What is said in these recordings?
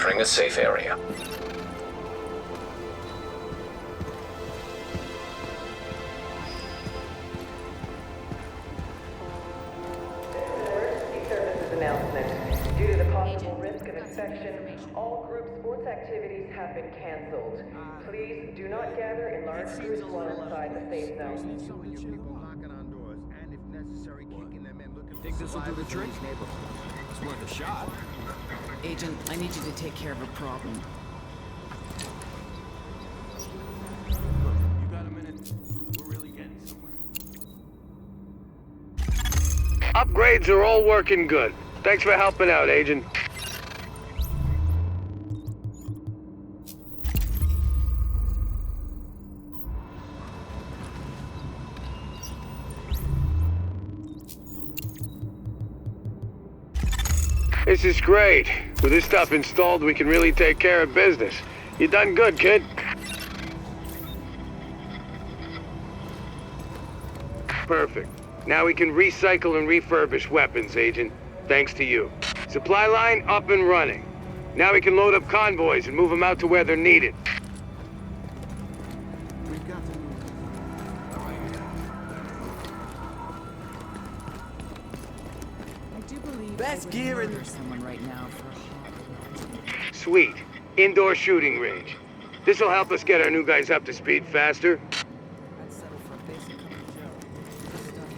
entering a safe area. Due to the possible risk of infection, all group sports activities have been cancelled. Please do not gather in large groups while inside the safe zone. Think this will do the trick? It's worth a shot. Agent, I need you to take care of a problem. Look, you got a minute? We're really getting somewhere. Upgrades are all working good. Thanks for helping out, Agent. This is great. With this stuff installed, we can really take care of business. You done good, kid. Perfect. Now we can recycle and refurbish weapons, Agent. Thanks to you. Supply line up and running. Now we can load up convoys and move them out to where they're needed. I do believe Best I would gear in- murder someone right now for a Sweet. Indoor shooting range. This'll help us get our new guys up to speed faster. I'd settle for a basic cup of joe.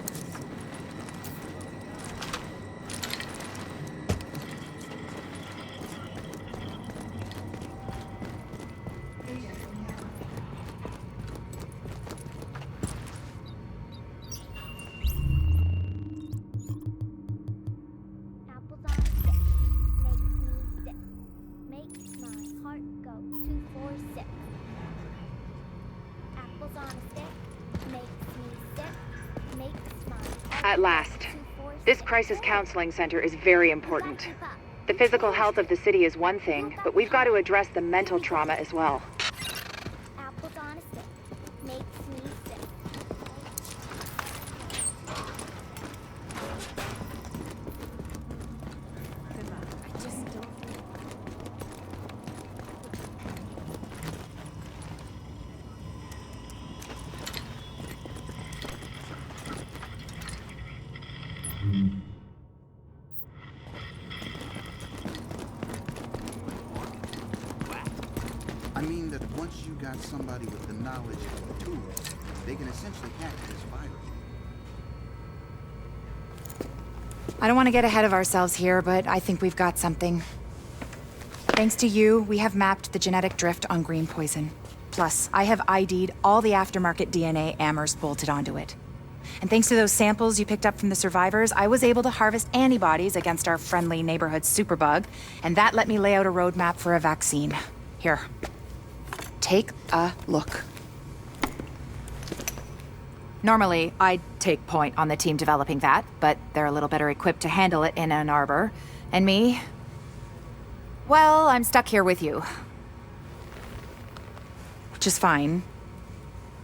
Apples on a stick makes me sick. Makes my heart go 246. Apples on a stick makes me sick. Makes my heart At last. go 246. This crisis counseling center is very important. The physical health of the city is one thing, but we've got to address the mental trauma as well. Apples on a stick makes me sick. I just don't. I mean that once you got somebody with the knowledge and the tools, they can essentially hack this virus. I don't want to get ahead of ourselves here, but I think we've got something. Thanks to you, we have mapped the genetic drift on green poison. Plus, I have ID'd all the aftermarket DNA Amherst bolted onto it. And thanks to those samples you picked up from the survivors, I was able to harvest antibodies against our friendly neighborhood superbug, and that let me lay out a roadmap for a vaccine. Here. Take a look. Normally, I'd take point on the team developing that, but they're a little better equipped to handle it in Ann Arbor. And me? Well, I'm stuck here with you. Which is fine.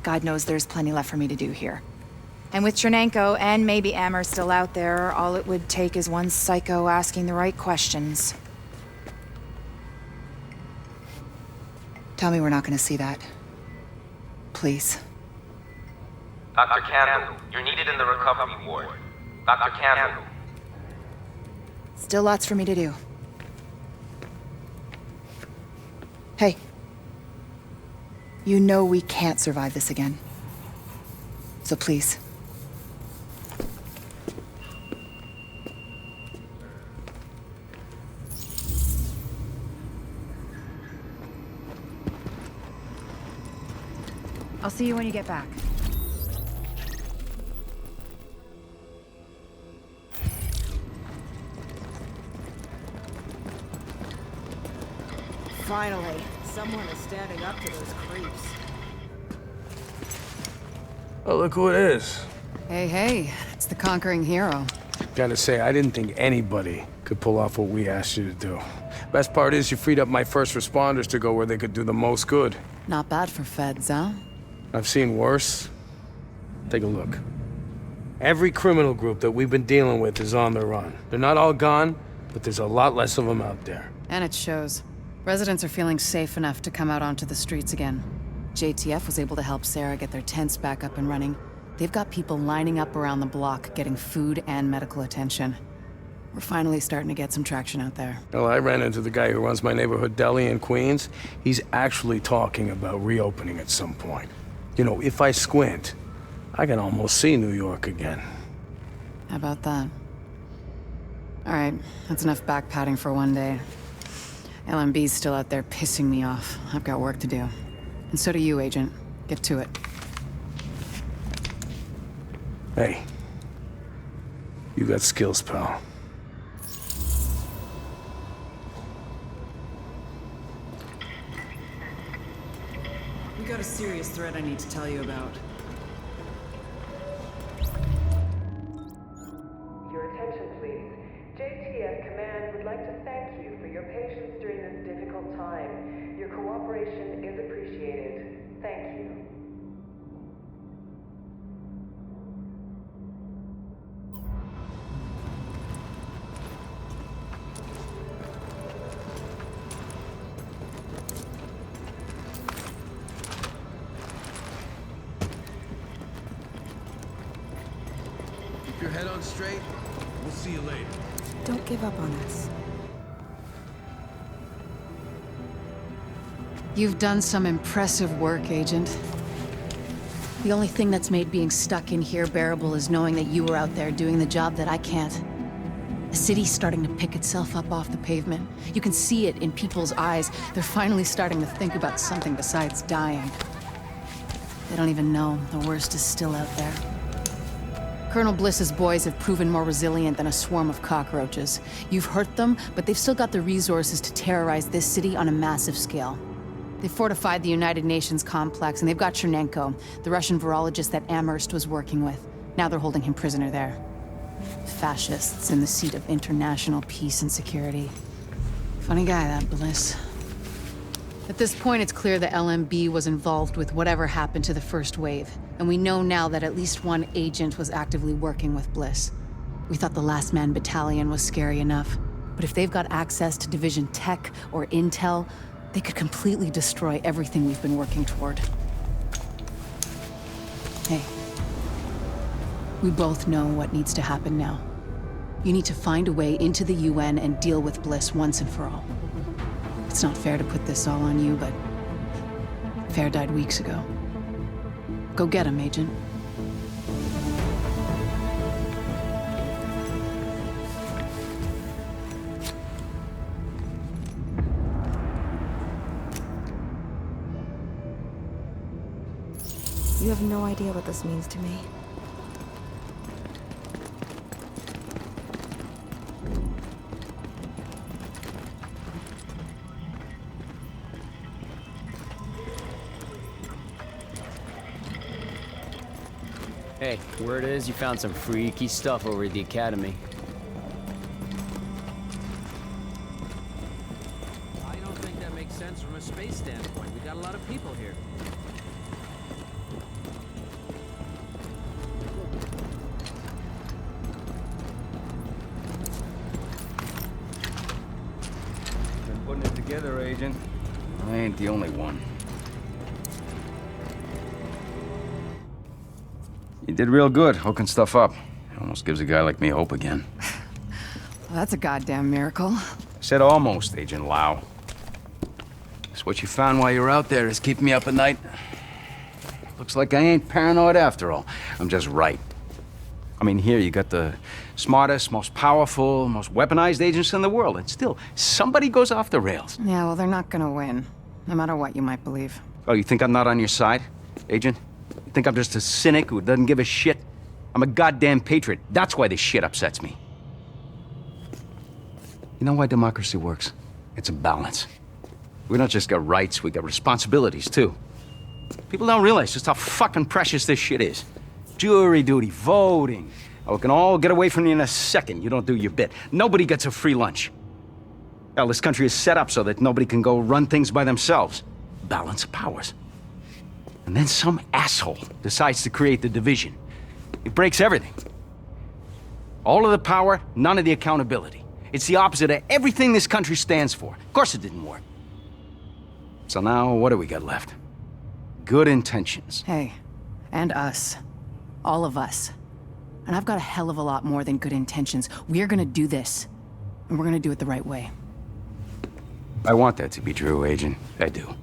God knows there's plenty left for me to do here. And with Chernenko and maybe Amherst still out there, all it would take is one psycho asking the right questions. Tell me we're not gonna see that. Please. Dr. Candle, you're needed in the recovery ward. Dr. Candle. Still lots for me to do. Hey. You know we can't survive this again. So please. I'll see you when you get back. Finally, someone is standing up to those creeps. Oh, look who it is. Hey, hey, it's the conquering hero. Gotta say, I didn't think anybody could pull off what we asked you to do. Best part is you freed up my first responders to go where they could do the most good. Not bad for feds, huh? I've seen worse. Take a look. Every criminal group that we've been dealing with is on the run. They're not all gone, but there's a lot less of them out there. And it shows. Residents are feeling safe enough to come out onto the streets again. JTF was able to help Sarah get their tents back up and running. They've got people lining up around the block, getting food and medical attention. We're finally starting to get some traction out there. Well, I ran into the guy who runs my neighborhood deli in Queens. He's actually talking about reopening at some point. You know, if I squint, I can almost see New York again. How about that? All right, that's enough back-patting for one day. LMB's still out there pissing me off. I've got work to do. And so do you, Agent. Get to it. Hey, you got skills, pal. We got a serious threat I need to tell you about. Your attention, please. JTF Command would like to thank you for your patience during this difficult time. Your cooperation is appreciated. Thank you. Keep your head on straight. We'll see you later. Don't give up on us. You've done some impressive work, Agent. The only thing that's made being stuck in here bearable is knowing that you were out there doing the job that I can't. The city's starting to pick itself up off the pavement. You can see it in people's eyes. They're finally starting to think about something besides dying. They don't even know the worst is still out there. Colonel Bliss's boys have proven more resilient than a swarm of cockroaches. You've hurt them, but they've still got the resources to terrorize this city on a massive scale. They fortified the United Nations complex, and they've got Chernenko, the Russian virologist that Amherst was working with. Now they're holding him prisoner there. Fascists in the seat of international peace and security. Funny guy, that Bliss. At this point, it's clear the LMB was involved with whatever happened to the first wave, and we know now that at least one agent was actively working with Bliss. We thought the Last Man Battalion was scary enough, but if they've got access to Division Tech or Intel, they could completely destroy everything we've been working toward. Hey, we both know what needs to happen now. You need to find a way into the UN and deal with Bliss once and for all. It's not fair to put this all on you, but Fair died weeks ago. Go get him, Agent. You have no idea what this means to me. Hey, word is you found some freaky stuff over at the Academy. I don't think that makes sense from a space standpoint. We got a lot of people here. Been putting it together, Agent. I ain't the only one. You did real good, hooking stuff up. It almost gives a guy like me hope again. Well, that's a goddamn miracle. I said almost, Agent Lau. Guess what you found while you were out there is keeping me up at night. Looks like I ain't paranoid after all. I'm just right. I mean, here you got the smartest, most powerful, most weaponized agents in the world, and still, somebody goes off the rails. Yeah, well, they're not gonna win, no matter what you might believe. Oh, you think I'm not on your side, Agent? You think I'm just a cynic who doesn't give a shit? I'm a goddamn patriot. That's why this shit upsets me. You know why democracy works? It's a balance. We don't just got rights, we got responsibilities, too. People don't realize just how fucking precious this shit is. Jury duty, voting. Oh, we can all get away from you in a second. You don't do your bit. Nobody gets a free lunch. Hell, this country is set up so that nobody can go run things by themselves. Balance of powers. And then some asshole decides to create the division. It breaks everything. All of the power, none of the accountability. It's the opposite of everything this country stands for. Of course it didn't work. So now, what do we got left? Good intentions. Hey, and us. All of us. And I've got a hell of a lot more than good intentions. We're gonna do this. And we're gonna do it the right way. I want that to be true, Agent. I do.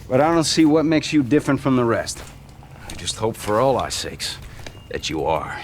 But I don't see what makes you different from the rest. I just hope for all our sakes that you are.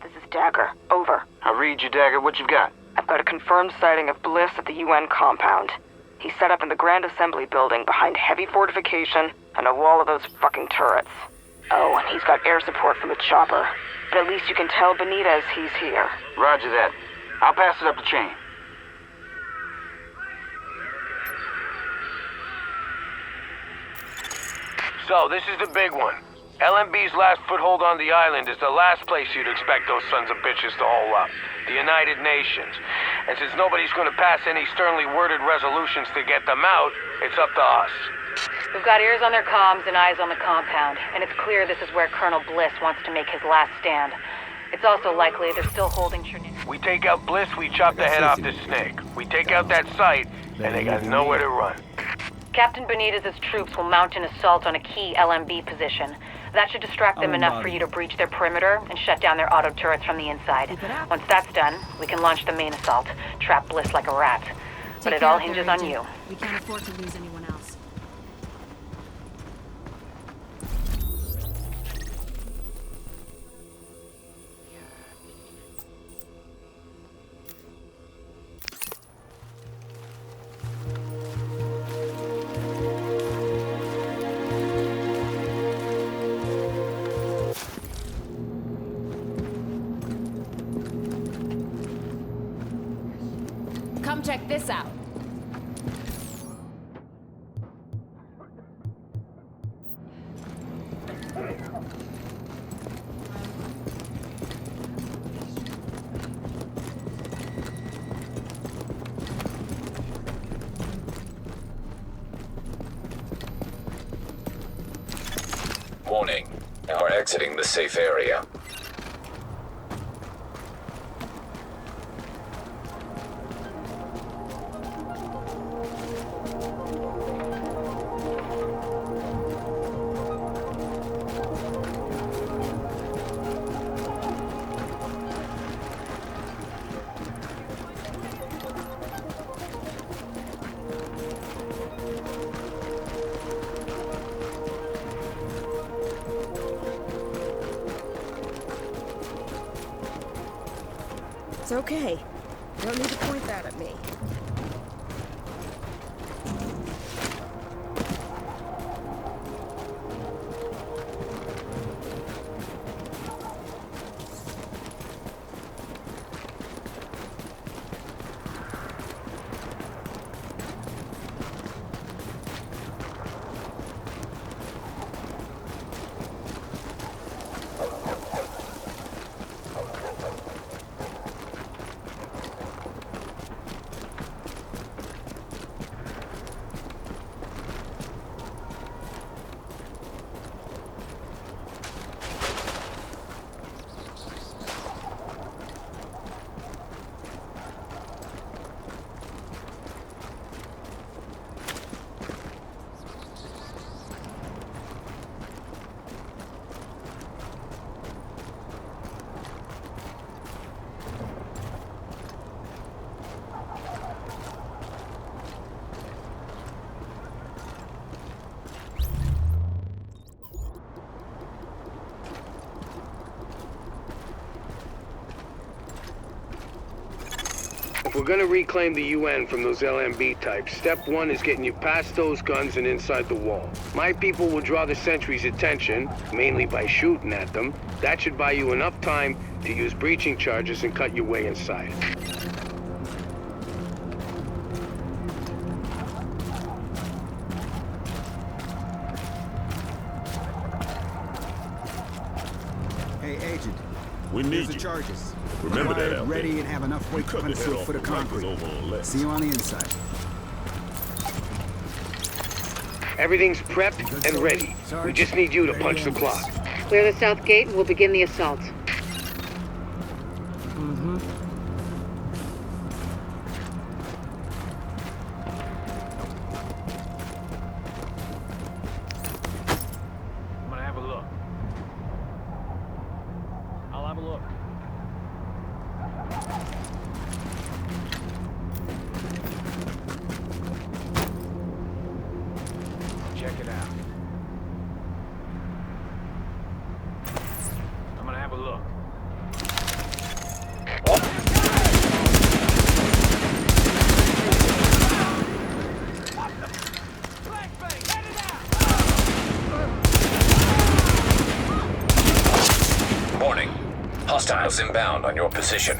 This is Dagger. Over. I read you, Dagger. What you got? I've got a confirmed sighting of Bliss at the UN compound. He's set up in the Grand Assembly building behind heavy fortification and a wall of those fucking turrets. Oh, and he's got air support from a chopper. But at least you can tell Benitez he's here. Roger that. I'll pass it up the chain. So, this is the big one. LMB's last foothold on the island is the last place you'd expect those sons of bitches to hole up. The United Nations. And since nobody's gonna pass any sternly worded resolutions to get them out, it's up to us. We've got ears on their comms and eyes on the compound, and it's clear this is where Colonel Bliss wants to make his last stand. It's also likely they're still holding Trinity. We take out Bliss, we chop the head off the snake. We take out that site, and they got nowhere to run. Captain Benitez's troops will mount an assault on a key LMB position. That should distract them enough for you to breach their perimeter and shut down their auto turrets from the inside. Once that's done, we can launch the main assault, trap Bliss like a rat. But it all hinges on you. We can't afford to lose anyone else. Come check this out. Warning. Now we're exiting the safe area. It's okay. You don't need to point that at me. If we're gonna reclaim the UN from those LMB types, step one is getting you past those guns and inside the wall. My people will draw the sentry's attention, mainly by shooting at them. That should buy you enough time to use breaching charges and cut your way inside. Hey, Agent. We need the you. charges. Remember that out ready there. and have enough weight to Cut the punch head through a off foot of the rifles concrete. over on left. See you on the inside. Everything's prepped and ready. We just need you to punch the clock. Clear the south gate and we'll begin the assault. I'm gonna have a look. I'll have a look. Check it out. I'm gonna have a look. Warning. Hostiles inbound on your position.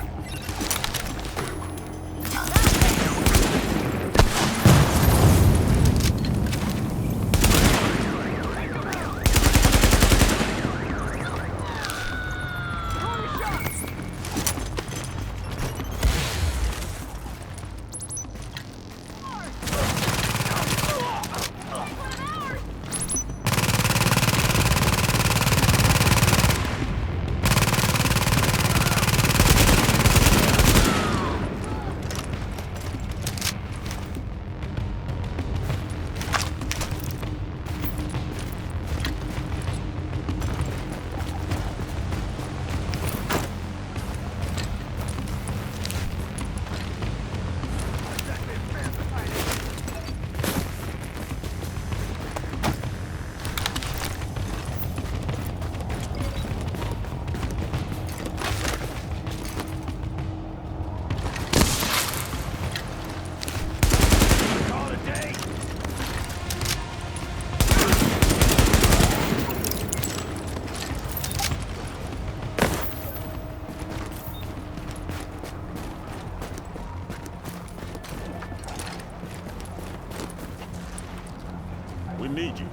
We need you.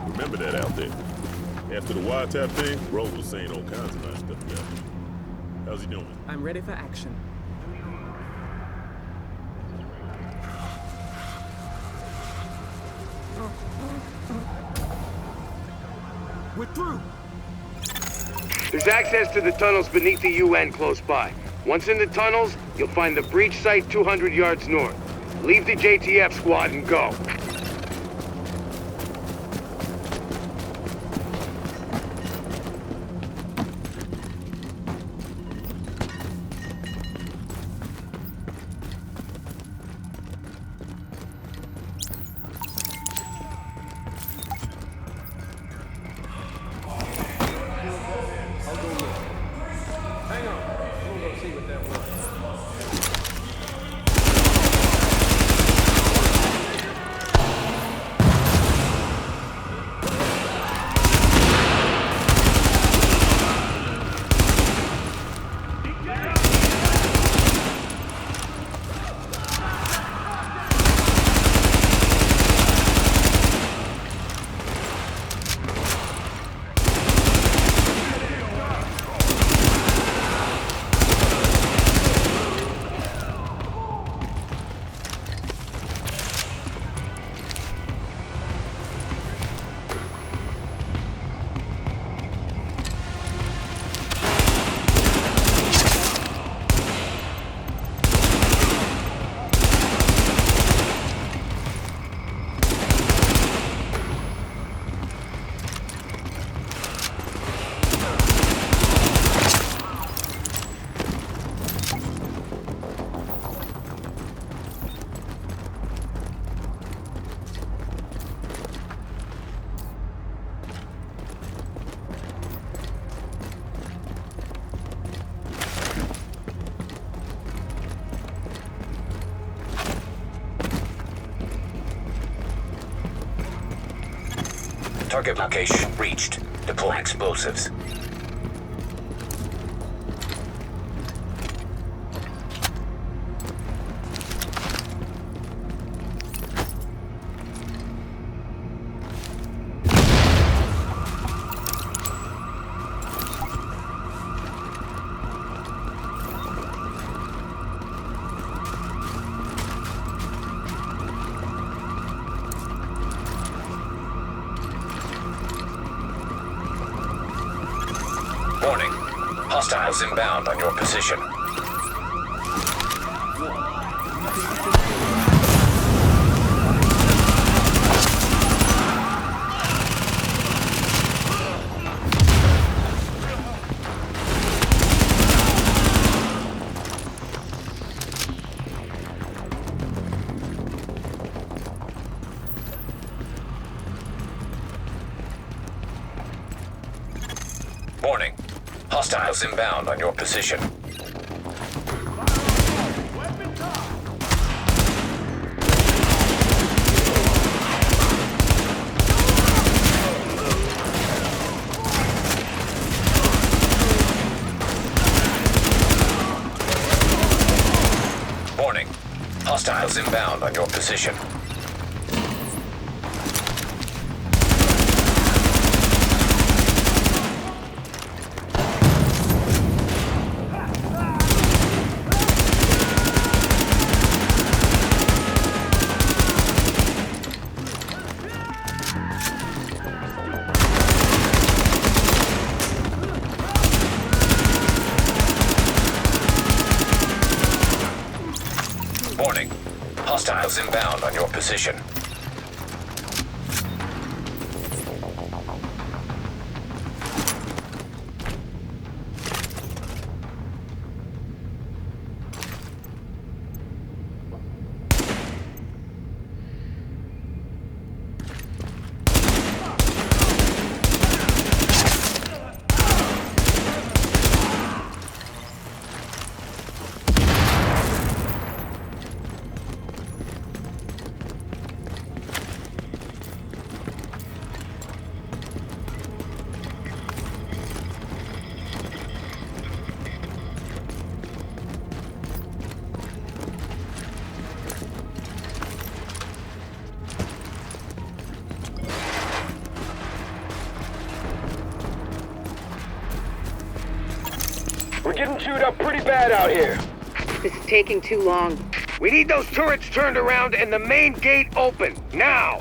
Remember that out there. After the wiretap thing, Rose was saying all kinds of nice stuff about you. How's he doing? I'm ready for action. We're through. There's access to the tunnels beneath the UN close by. Once in the tunnels, you'll find the breach site 200 yards north. Leave the JTF squad and go. Target location reached. Deploy explosives. Warning. Hostiles inbound on your position. Warning. Hostiles inbound on your position. Warning. Hostiles inbound on your position. Warning. Hostiles inbound on your position. We're getting chewed up pretty bad out here. This is taking too long. We need those turrets turned around and the main gate open, now!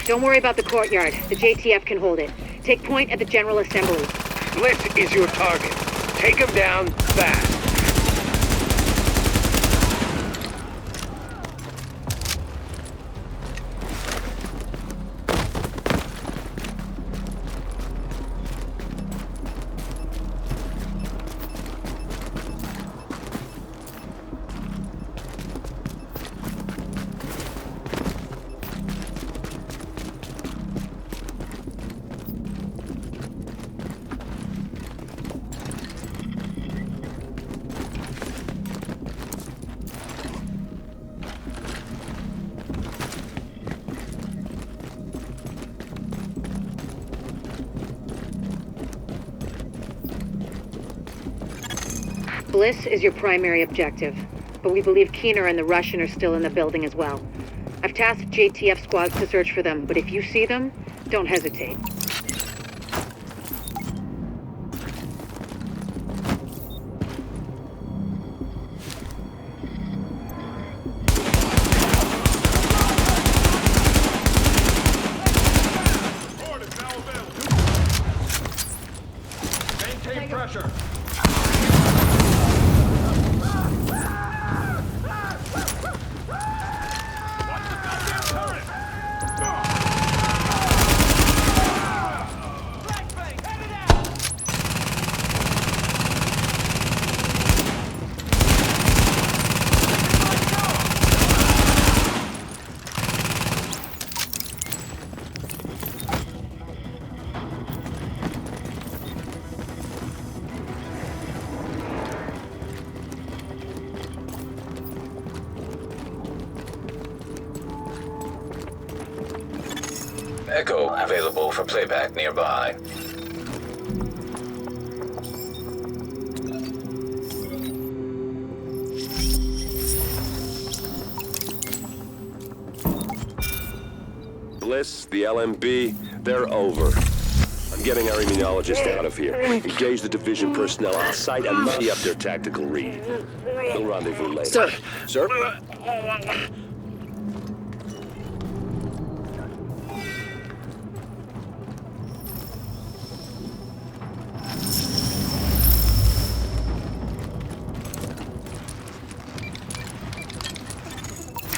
Don't worry about the courtyard. The JTF can hold it. Take point at the General Assembly. Blitz is your target. Take him down fast. Bliss is your primary objective, but we believe Keener and the Russian are still in the building as well. I've tasked JTF squads to search for them, but if you see them, don't hesitate. Maintain pressure. Echo available for playback nearby. Bliss, the LMB, they're over. I'm getting our immunologist out of here. Engage the division personnel on site and tee up their tactical read. We'll rendezvous later. Sir?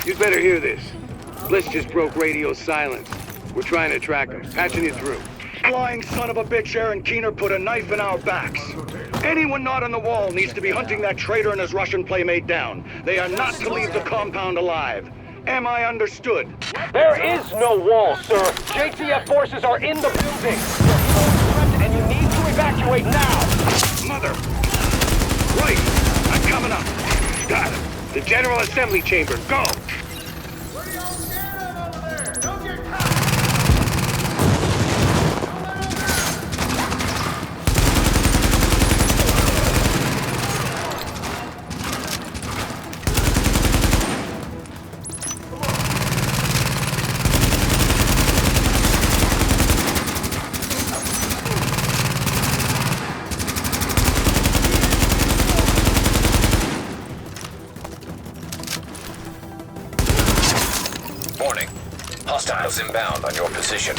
You'd better hear this. Bliss just broke radio silence. We're trying to track him. Patching you through. Flying son of a bitch, Aaron Keener put a knife in our backs. Anyone not on the wall needs to be hunting that traitor and his Russian playmate down. They are not to leave the compound alive. Am I understood? There is no wall, sir. JTF forces are in the building. And you need to evacuate now. Mother! Right! I'm coming up. Got it. The General Assembly Chamber. Go! Warning. Hostiles inbound on your position.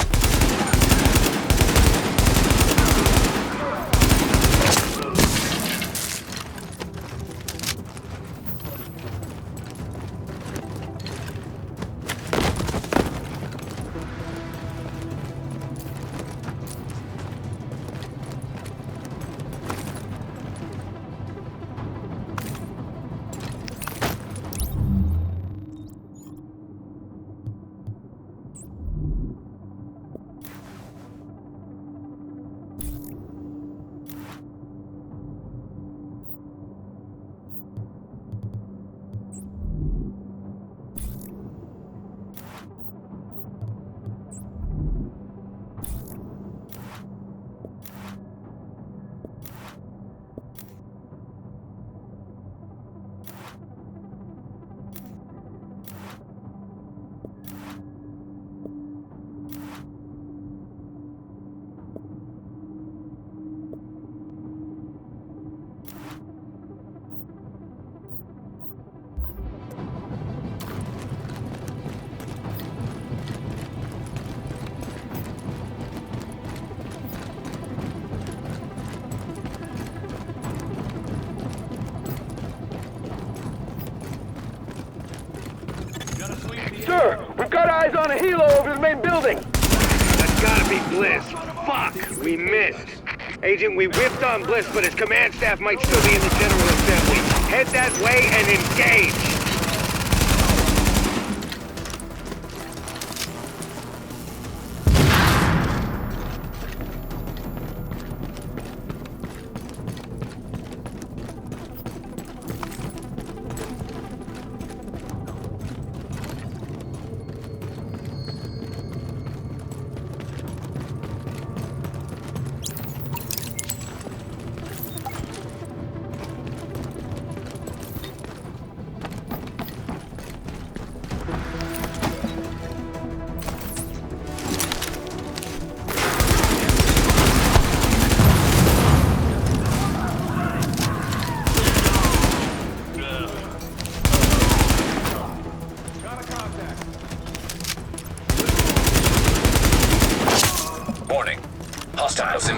Sir, we've got eyes on a helo over the main building. That's gotta be Bliss. Fuck! We missed. Agent, we whipped on Bliss, but his command staff might still be in the General Assembly. Head that way and engage!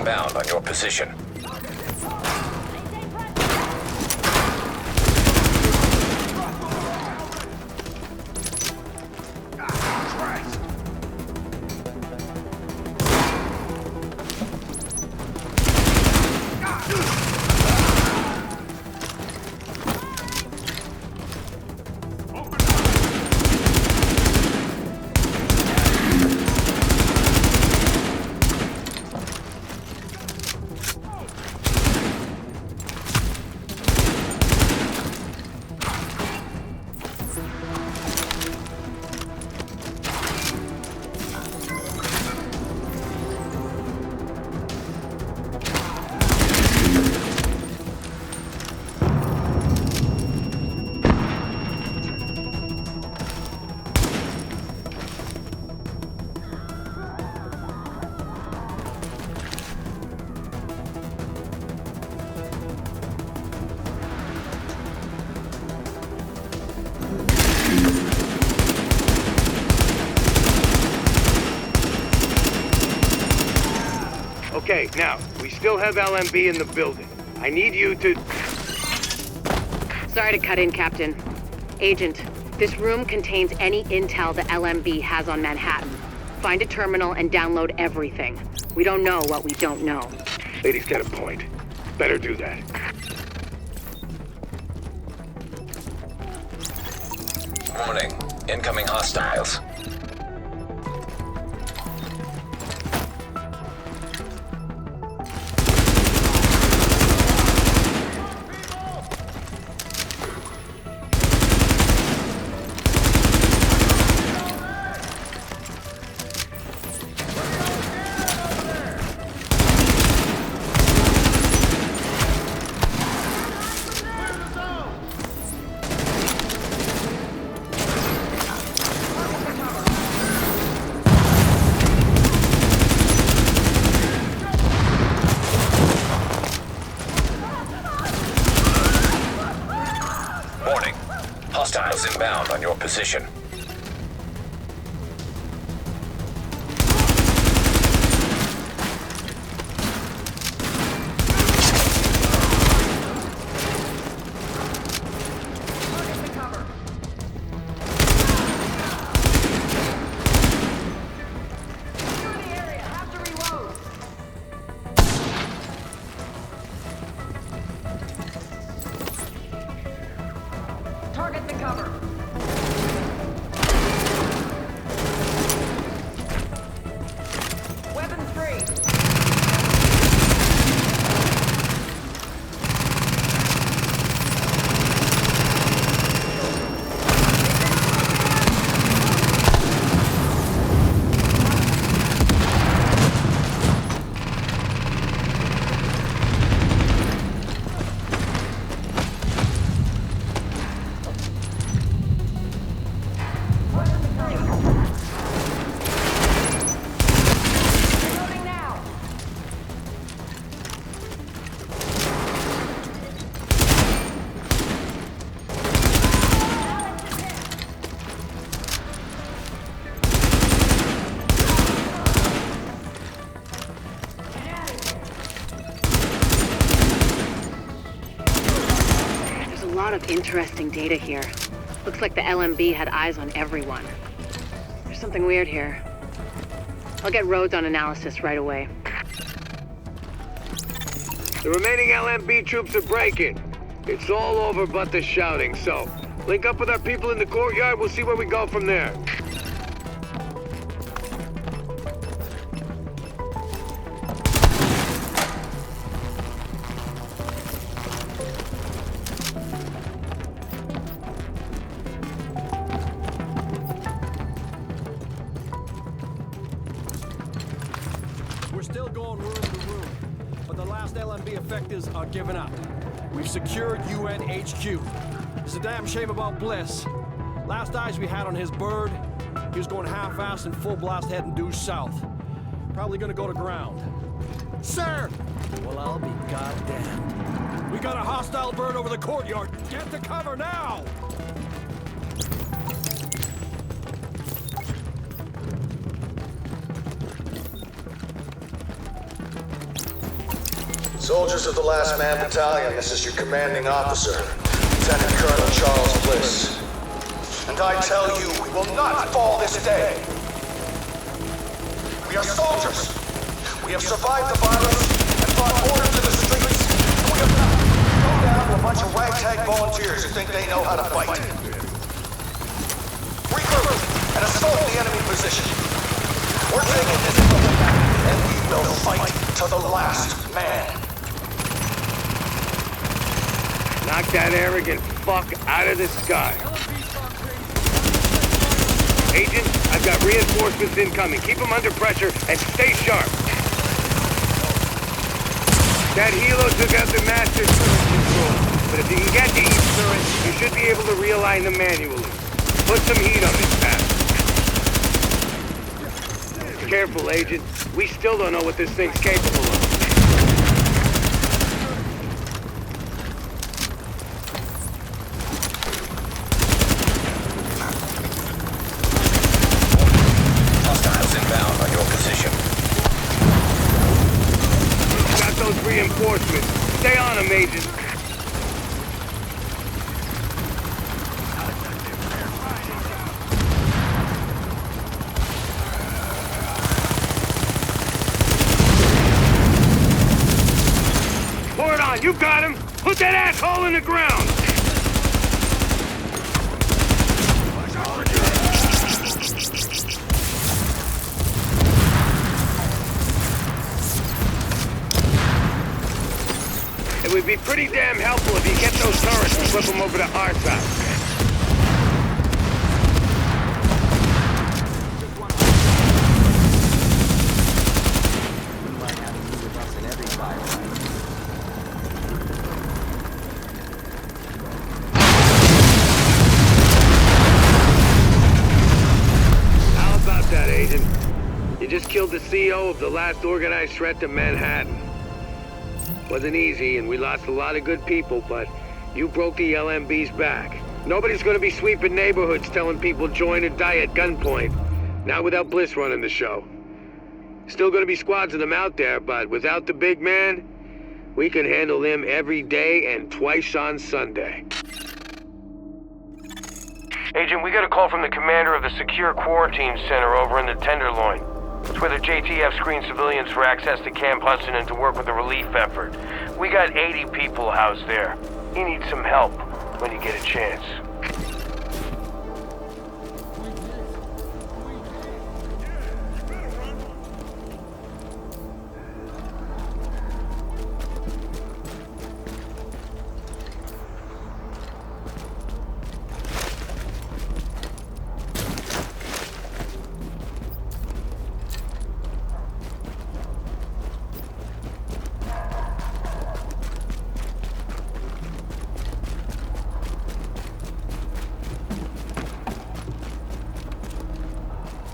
inbound on your position. Okay, now, we still have LMB in the building. I need you to... Sorry to cut in, Captain. Agent, this room contains any intel the LMB has on Manhattan. Find a terminal and download everything. We don't know what we don't know. Lady's got a point. Better do that. Warning. Incoming hostiles. Hostiles inbound on your position. Target the cover. Weapons free. Of interesting data here. Looks like the LMB had eyes on everyone. There's something weird here. I'll get Rhodes on analysis right away. The remaining LMB troops are breaking. It's all over but the shouting, so link up with our people in the courtyard, we'll see where we go from there. Still going room to room, but the last LMB effectives are giving up. We've secured UN HQ. It's a damn shame about Bliss. Last eyes we had on his bird, he was going half-assed and full blast heading due south. Probably gonna go to ground. Sir! Well, I'll be goddamned. We got a hostile bird over the courtyard. Get to cover now! Soldiers of the Last Man Battalion, this is your commanding officer, Lieutenant Colonel Charles Bliss. And I tell you, we will not fall this day. We are soldiers. We have survived the virus and brought order to the streets. We have not gone down to a bunch of ragtag volunteers who think they know how to fight. Regroup and assault the enemy position. We're taking this building back, and we will fight to the last man. Knock that arrogant fuck out of the sky. Agent, I've got reinforcements incoming. Keep them under pressure and stay sharp. That helo took out the master turret control, but if you can get to each turret, you should be able to realign them manually. Put some heat on this bastard. Careful, Agent. We still don't know what this thing's capable of. Hostiles inbound on your position. Got those reinforcements. Stay on them, Agent. Pour it on. You got him. Put that asshole in the ground. It would be pretty damn helpful if you get those turrets and flip them over to our side. How about that, Agent? You just killed the CEO of the last organized threat to Manhattan. Wasn't easy, and we lost a lot of good people, but you broke the LMB's back. Nobody's gonna be sweeping neighborhoods telling people join or die at gunpoint. Not without Bliss running the show. Still gonna be squads of them out there, but without the big man, we can handle him every day and twice on Sunday. Agent, we got a call from the commander of the Secure Quarantine Center over in the Tenderloin. It's where the JTF screened civilians for access to Camp Hudson and to work with the relief effort. We got 80 people housed there. You need some help when you get a chance.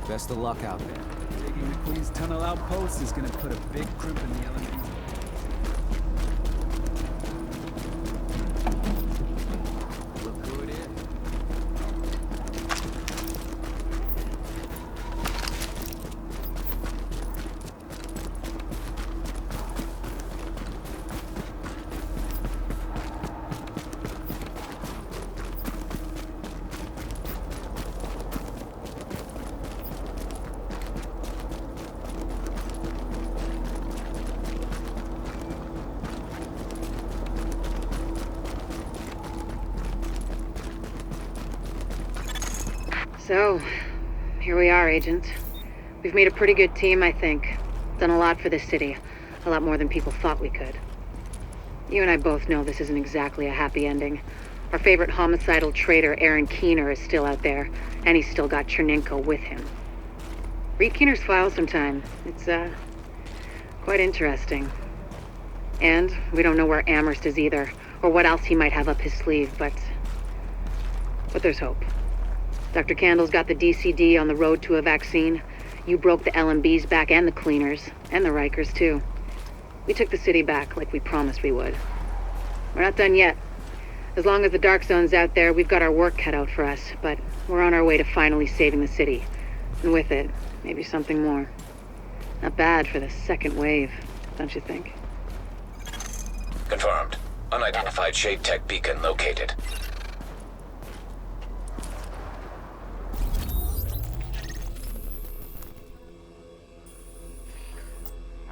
Best of luck out there. Taking the Queen's Tunnel outpost is gonna put a big crimp in the element. Look who it is. So, here we are, Agent. We've made a pretty good team, I think. Done a lot for this city. A lot more than people thought we could. You and I both know this isn't exactly a happy ending. Our favorite homicidal traitor, Aaron Keener, is still out there, and he's still got Cherninko with him. Read Keener's file sometime. It's, quite interesting. And we don't know where Amherst is either, or what else he might have up his sleeve, but there's hope. Dr. Candle's got the DCD on the road to a vaccine. You broke the LMB's back and the cleaners, and the Rikers too. We took the city back like we promised we would. We're not done yet. As long as the Dark Zone's out there, we've got our work cut out for us, but we're on our way to finally saving the city. And with it, maybe something more. Not bad for the second wave, don't you think? Confirmed. Unidentified shade tech beacon located.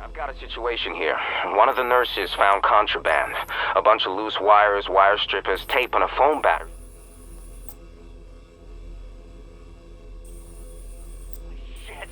I've got a situation here. One of the nurses found contraband. A bunch of loose wires, wire strippers, tape, and a phone battery. Shit.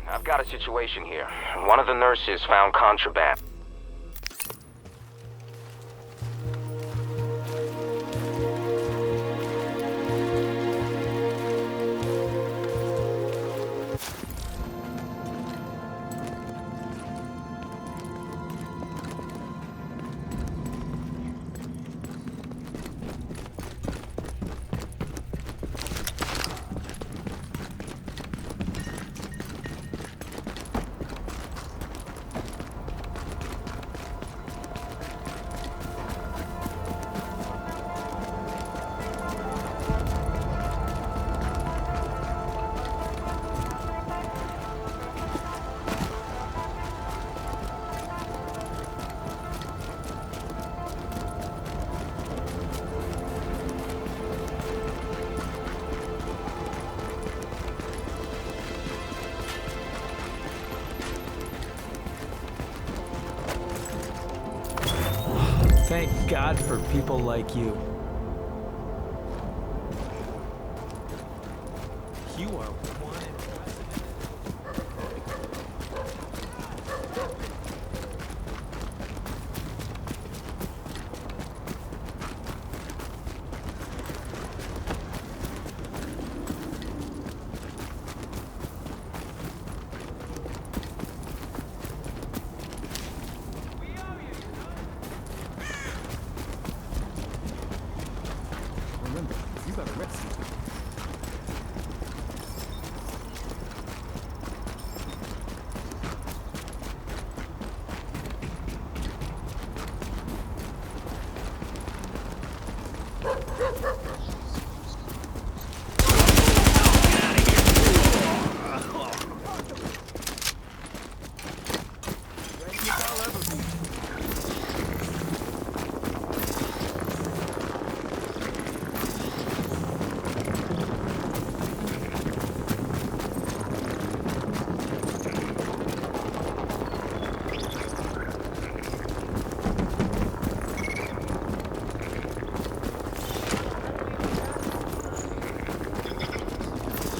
I've got a situation here. One of the nurses found contraband. Thank God for people like you. You are one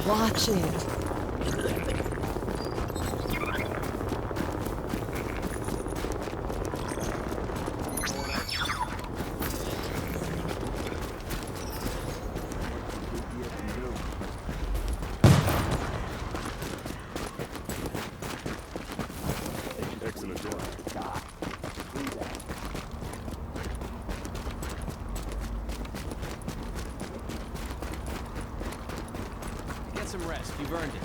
Watch it. Excellent job. Get some rest. You've earned it.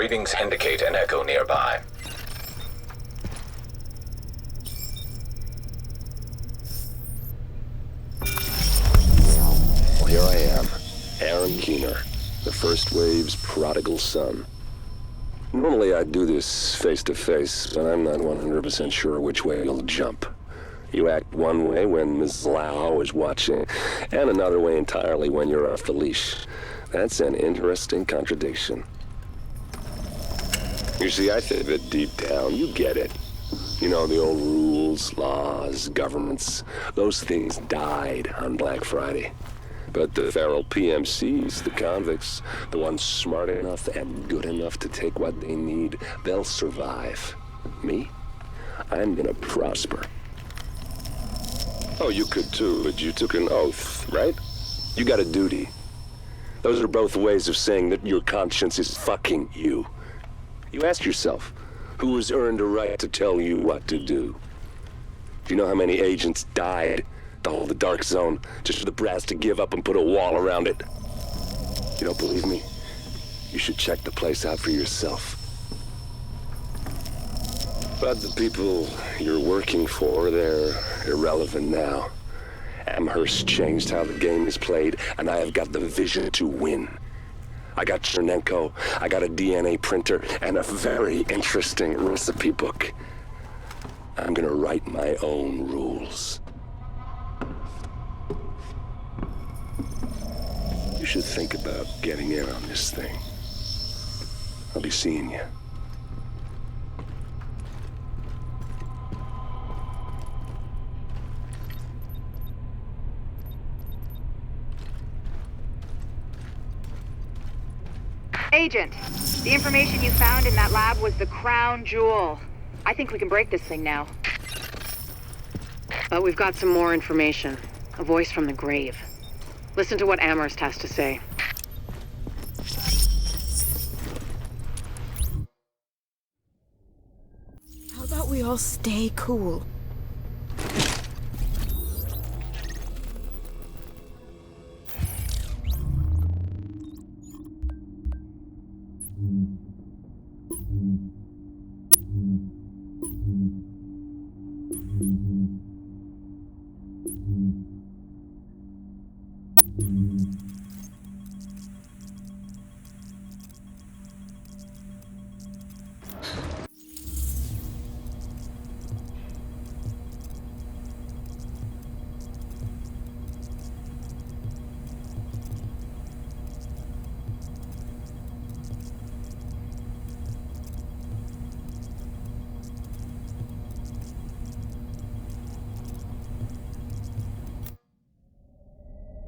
Readings indicate an echo nearby. Well, here I am, Aaron Keener, the First Wave's prodigal son. Normally I'd do this face-to-face, but I'm not 100% sure which way you'll jump. You act one way when Ms. Lau is watching, and another way entirely when you're off the leash. That's an interesting contradiction. You see, I think that deep down, you get it. You know, the old rules, laws, governments, those things died on Black Friday. But the feral PMCs, the convicts, the ones smart enough and good enough to take what they need, they'll survive. Me? I'm gonna prosper. Oh, you could too, but you took an oath, right? You got a duty. Those are both ways of saying that your conscience is fucking you. You ask yourself, who has earned a right to tell you what to do? Do you know how many agents died to hold the dark zone just for the brass to give up and put a wall around it? You don't believe me? You should check the place out for yourself. But the people you're working for, they're irrelevant now. Amherst changed how the game is played, and I have got the vision to win. I got Chernenko, I got a DNA printer, and a very interesting recipe book. I'm gonna write my own rules. You should think about getting in on this thing. I'll be seeing you. Agent, the information you found in that lab was the crown jewel. I think we can break this thing now. But we've got some more information. A voice from the grave. Listen to what Amherst has to say. How about we all stay cool?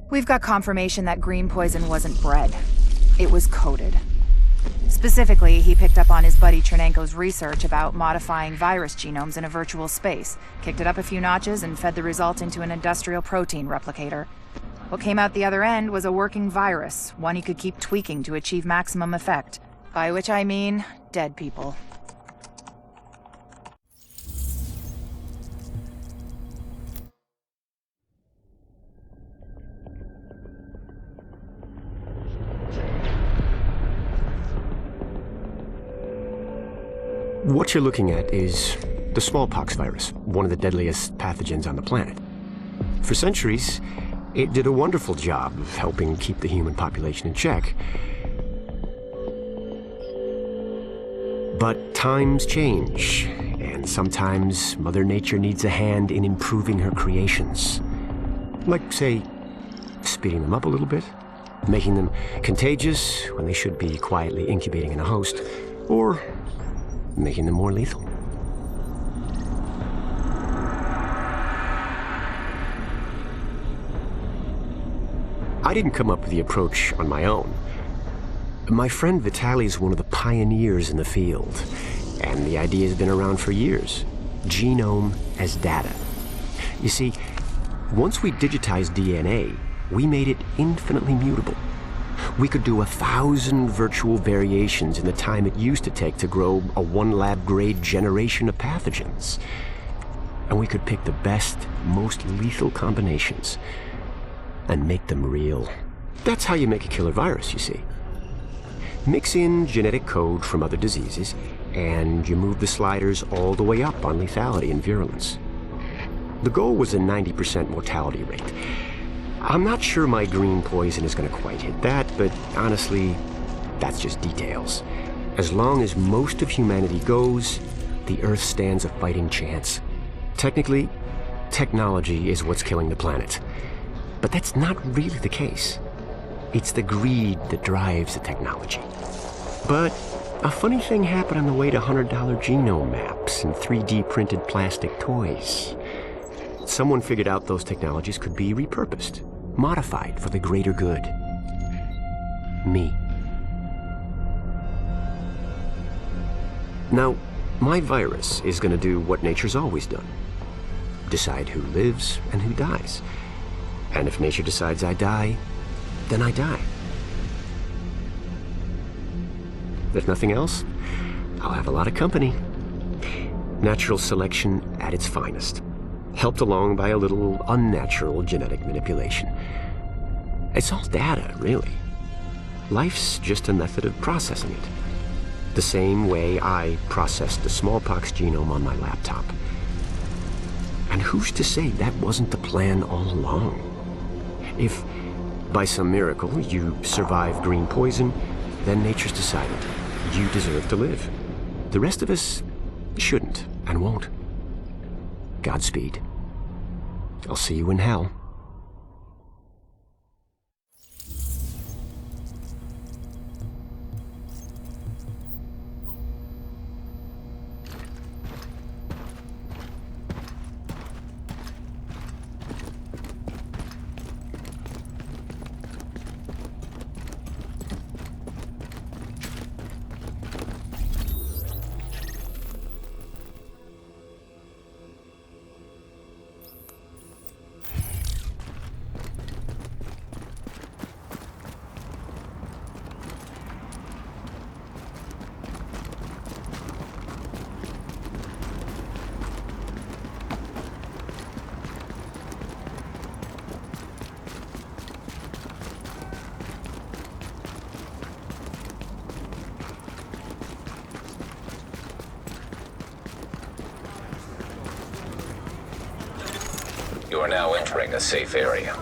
We've got confirmation that green poison wasn't bred. It was coded. Specifically, he picked up on his buddy Chernenko's research about modifying virus genomes in a virtual space, kicked it up a few notches, and fed the result into an industrial protein replicator. What came out the other end was a working virus, one he could keep tweaking to achieve maximum effect. By which I mean, dead people. What you're looking at is the smallpox virus, one of the deadliest pathogens on the planet. For centuries, it did a wonderful job of helping keep the human population in check. But times change, and sometimes Mother Nature needs a hand in improving her creations. Like, say, speeding them up a little bit, making them contagious when they should be quietly incubating in a host, or making them more lethal. I didn't come up with the approach on my own. My friend Vitaly is one of the pioneers in the field, and the idea has been around for years. Genome as data. You see, once we digitized DNA, we made it infinitely mutable. We could do 1,000 virtual variations in the time it used to take to grow a one-lab-grade generation of pathogens. And we could pick the best, most lethal combinations and make them real. That's how you make a killer virus, you see. Mix in genetic code from other diseases, and you move the sliders all the way up on lethality and virulence. The goal was a 90% mortality rate. I'm not sure my green poison is going to quite hit that, but honestly, that's just details. As long as most of humanity goes, the Earth stands a fighting chance. Technically, technology is what's killing the planet. But that's not really the case. It's the greed that drives the technology. But a funny thing happened on the way to $100 genome maps and 3D printed plastic toys. Someone figured out those technologies could be repurposed, modified for the greater good. Me. Now, my virus is going to do what nature's always done. Decide who lives and who dies. And if nature decides I die, then I die. If nothing else, I'll have a lot of company. Natural selection at its finest, helped along by a little unnatural genetic manipulation. It's all data, really. Life's just a method of processing it. The same way I processed the smallpox genome on my laptop. And who's to say that wasn't the plan all along? If, by some miracle, you survive green poison, then nature's decided you deserve to live. The rest of us shouldn't and won't. Godspeed. I'll see you in hell. You are now entering a safe area.